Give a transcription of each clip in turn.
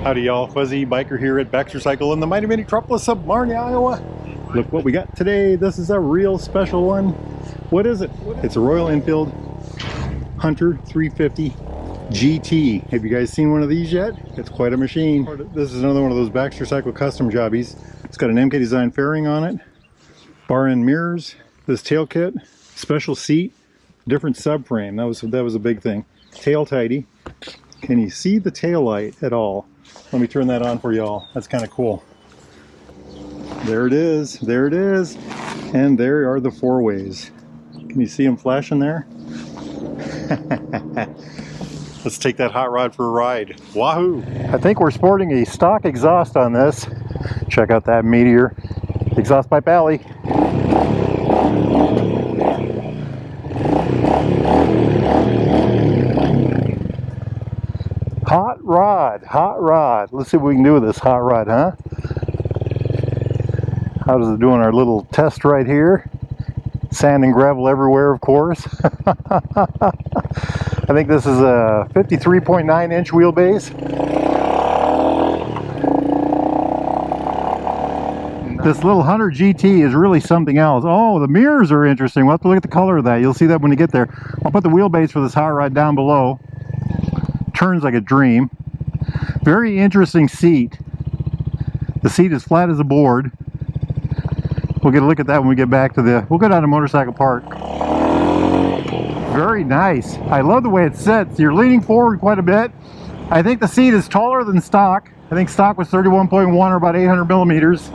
Howdy y'all, Fuzzy Biker here at Baxter Cycle in the mighty metropolis of Marnie, Iowa. Look what we got today. This is a real special one. What is it? It's a Royal Enfield Hunter 350 GT. Have you guys seen one of these yet? It's quite a machine. This is another one of those Baxter Cycle custom jobbies. It's got an MK design fairing on it, bar end mirrors, this tail kit, special seat, different subframe. That was a big thing. Tail tidy. Can you see the tail light at all? Let me turn that on for y'all. That's kind of cool. There it is. There it is. And there are the four ways. Can you see them flashing there? Let's take that hot rod for a ride. Wahoo! I think we're sporting a stock exhaust on this. Check out that Meteor exhaust pipe alley. Hot rod, hot rod. Let's see what we can do with this hot rod, huh? How does it do on our little test right here? Sand and gravel everywhere, of course. I think this is a 53.9 inch wheelbase. This little Hunter GT is really something else. Oh, the mirrors are interesting. We'll have to look at the color of that. You'll see that when you get there. I'll put the wheelbase for this hot rod down below. Turns like a dream. Very interesting seat. The seat is flat as a board. We'll get a look at that when we get back to we'll go down to Motorcycle Park. Very nice. I love the way it sits. You're leaning forward quite a bit. I think the seat is taller than stock. I think stock was 31.1 or about 800 millimeters.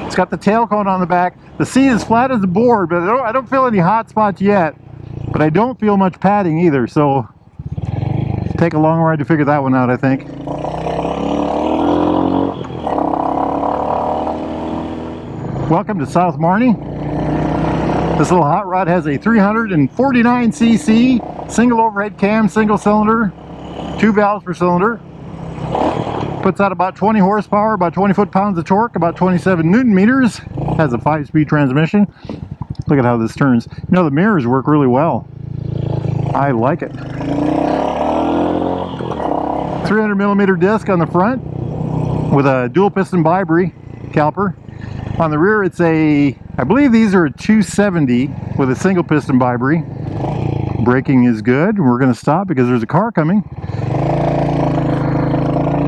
It's got the tail cone on the back. The seat is flat as a board, but I don't feel any hot spots yet. But I don't feel much padding either, so take a long ride to figure that one out, I think. Welcome to South Marnie. This little hot rod has a 349cc single overhead cam, single cylinder, 2 valves per cylinder. Puts out about 20 horsepower, about 20 foot-pounds of torque, about 27 newton meters. Has a 5-speed transmission. Look at how this turns. You know, the mirrors work really well. I like it. 300 millimeter disc on the front with a dual piston bi-brake caliper. On the rear it's I believe these are a 270 with a single piston bi-brake. Braking is good. We're going to stop because there's a car coming.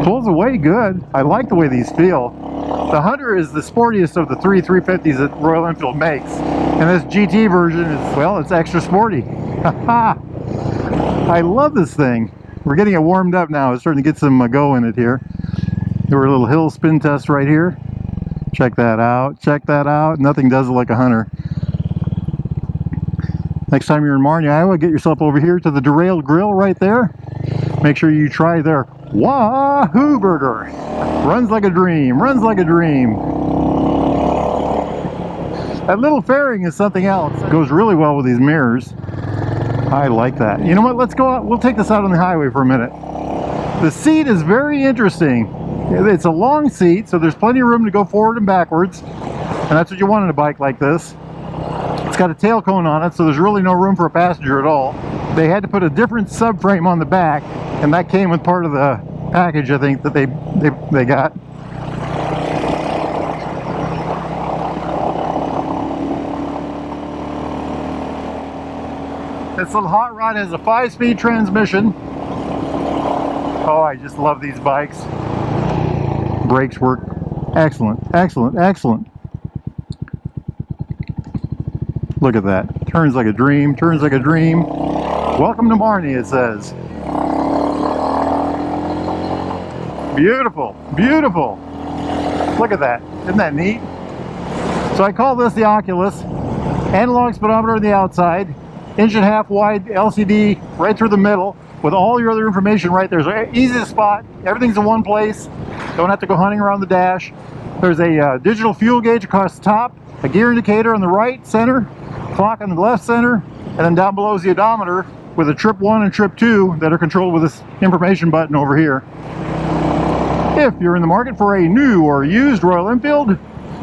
Pulls away good. I like the way these feel. The Hunter is the sportiest of the 350s that Royal Enfield makes. And this GT version is, well, it's extra sporty. I love this thing. We're getting it warmed up now. It's starting to get some go in it here. Do a little hill spin test right here. Check that out. Check that out. Nothing does it like a Hunter. Next time you're in Marnie, Iowa, get yourself over here to the Derailed Grill right there. Make sure you try their Wahoo burger. Runs like a dream. Runs like a dream. That little fairing is something else. It goes really well with these mirrors. I like that. You know what? Let's go out. We'll take this out on the highway for a minute. The seat is very interesting. It's a long seat, so there's plenty of room to go forward and backwards. And that's what you want in a bike like this. It's got a tail cone on it, so there's really no room for a passenger at all. They had to put a different subframe on the back, and that came with part of the package, I think, that they got. This little hot rod has a 5-speed transmission. Oh, I just love these bikes. Brakes work excellent, excellent, excellent. Look at that. Turns like a dream, turns like a dream. Welcome to Marnie, it says. Beautiful, beautiful. Look at that. Isn't that neat? So I call this the Oculus. Analog speedometer on the outside. 1.5 wide LCD right through the middle with all your other information right there. So easy to spot. Everything's in one place. Don't have to go hunting around the dash. There's a digital fuel gauge across the top, a gear indicator on the right center, clock on the left center, and then down below is the odometer with a trip 1 and trip 2 that are controlled with this information button over here. If you're in the market for a new or used Royal Enfield,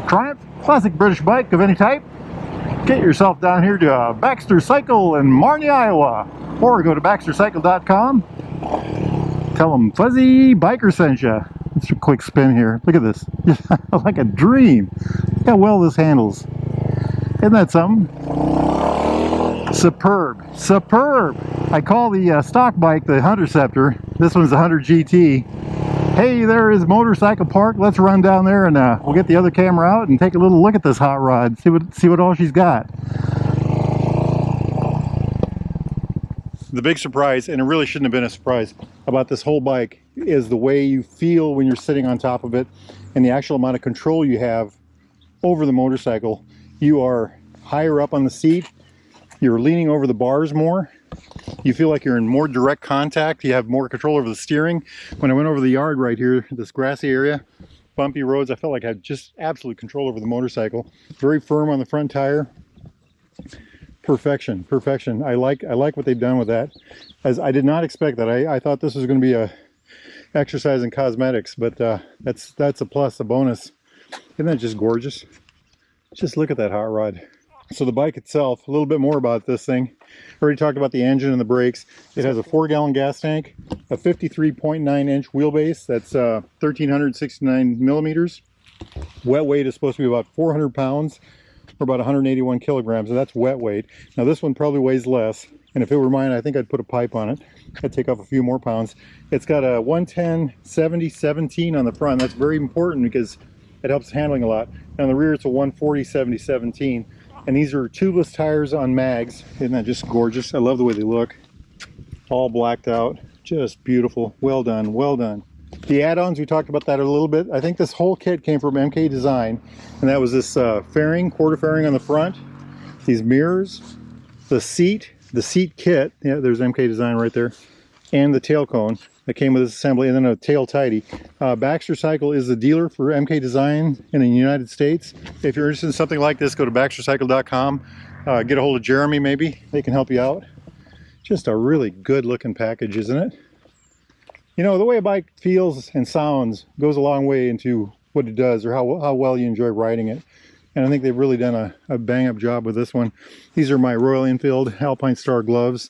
Triumph, classic British bike of any type, get yourself down here to Baxter Cycle in Marnie, Iowa, or go to baxtercycle.com. Tell them Fuzzy Biker sent you. Let's do a quick spin here. Look at this. Like a dream. Look how well this handles. Isn't that something? Superb. Superb. I call the stock bike the Hunterceptor. This one's the Hunter GT. Hey, there is Motorcycle Park. Let's run down there and we'll get the other camera out and take a little look at this hot rod. See what all she's got. The big surprise, and it really shouldn't have been a surprise, about this whole bike is the way you feel when you're sitting on top of it and the actual amount of control you have over the motorcycle. You are higher up on the seat. You're leaning over the bars more. You feel like you're in more direct contact. You have more control over the steering. When I went over the yard right here, this grassy area, bumpy roads, I felt like I had just absolute control over the motorcycle. Very firm on the front tire. Perfection, perfection. I like what they've done with that. As I did not expect that. I thought this was going to be a exercise in cosmetics, but that's a plus, a bonus. Isn't that just gorgeous? Just look at that hot rod. So the bike itself, a little bit more about this thing. I already talked about the engine and the brakes. It has a 4-gallon gas tank, a 53.9-inch wheelbase. That's 1,369 millimeters. Wet weight is supposed to be about 400 pounds. Or about 181 kilograms, and that's wet weight. Now this one probably weighs less, and if it were mine, I think I'd put a pipe on it. I'd take off a few more pounds. It's got a 110/70/17 on the front. That's very important because it helps handling a lot. And on the rear, it's a 140/70/17, and these are tubeless tires on mags. Isn't that just gorgeous? I love the way they look. All blacked out, just beautiful. Well done, well done. The add-ons, we talked about that a little bit. I think this whole kit came from MK Design, and that was this fairing, quarter fairing on the front, these mirrors, the seat kit, yeah, there's MK Design right there, and the tail cone that came with this assembly, and then a tail tidy. Baxter Cycle is the dealer for MK Design in the United States. If you're interested in something like this, go to baxtercycle.com. Get a hold of Jeremy, maybe. They can help you out. Just a really good looking package, isn't it? You know, the way a bike feels and sounds goes a long way into what it does or how well you enjoy riding it. And I think they've really done a bang-up job with this one. These are my Royal Enfield Alpine Star gloves.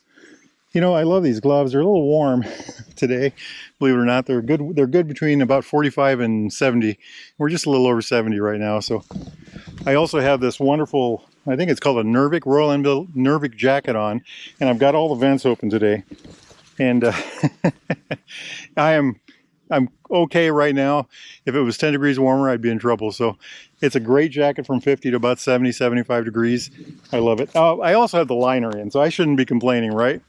You know, I love these gloves. They're a little warm today, believe it or not. They're good between about 45 and 70. We're just a little over 70 right now. So I also have this wonderful, I think it's called a Nervik, Royal Enfield Nervik jacket on. And I've got all the vents open today. And I'm okay right now. If it was 10 degrees warmer, I'd be in trouble. So it's a great jacket from 50 to about 70, 75 degrees. I love it. I also have the liner in, so I shouldn't be complaining, right?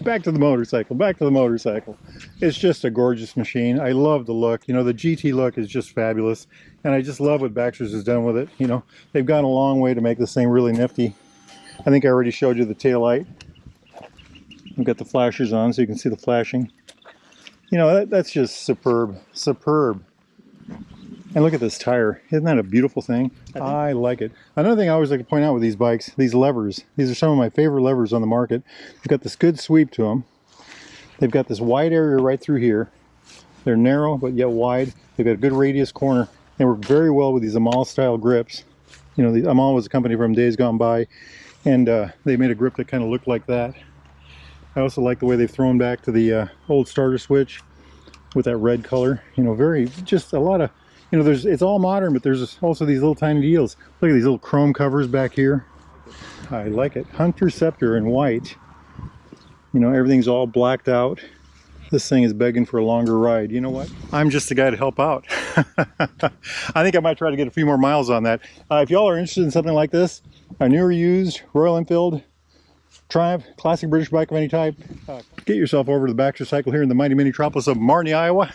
Back to the motorcycle, back to the motorcycle. It's just a gorgeous machine. I love the look. You know, the GT look is just fabulous. And I just love what Baxter's has done with it. You know, they've gone a long way to make this thing really nifty. I think I already showed you the tail light. We've got the flashers on so you can see the flashing. You know, that's just superb, superb. And look at this tire. Isn't that a beautiful thing? I like it. Another thing I always like to point out with these bikes, these levers. These are some of my favorite levers on the market. They've got this good sweep to them. They've got this wide area right through here. They're narrow but yet wide. They've got a good radius corner. They work very well with these Amal style grips. You know, Amal was a company from days gone by, and they made a grip that kind of looked like that. I also like the way they've thrown back to the old starter switch with that red color. You know, just a lot of, you know, it's all modern, but there's also these little tiny deals. Look at these little chrome covers back here. I like it. Hunterceptor in white. You know, everything's all blacked out. This thing is begging for a longer ride. You know what? I'm just the guy to help out. I think I might try to get a few more miles on that. If y'all are interested in something like this, a newer used Royal Enfield Triumph, classic British bike of any type, get yourself over to the Baxter Cycle here in the mighty metropolis of Marnie, Iowa.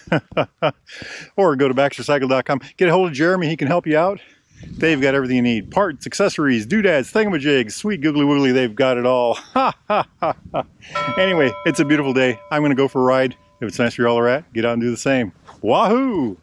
Or go to baxtercycle.com. Get a hold of Jeremy, he can help you out. They've got everything you need. Parts, accessories, doodads, thingamajigs, sweet googly woogly, they've got it all. Anyway, it's a beautiful day. I'm going to go for a ride. If it's nice where y'all are at, get out and do the same. Wahoo!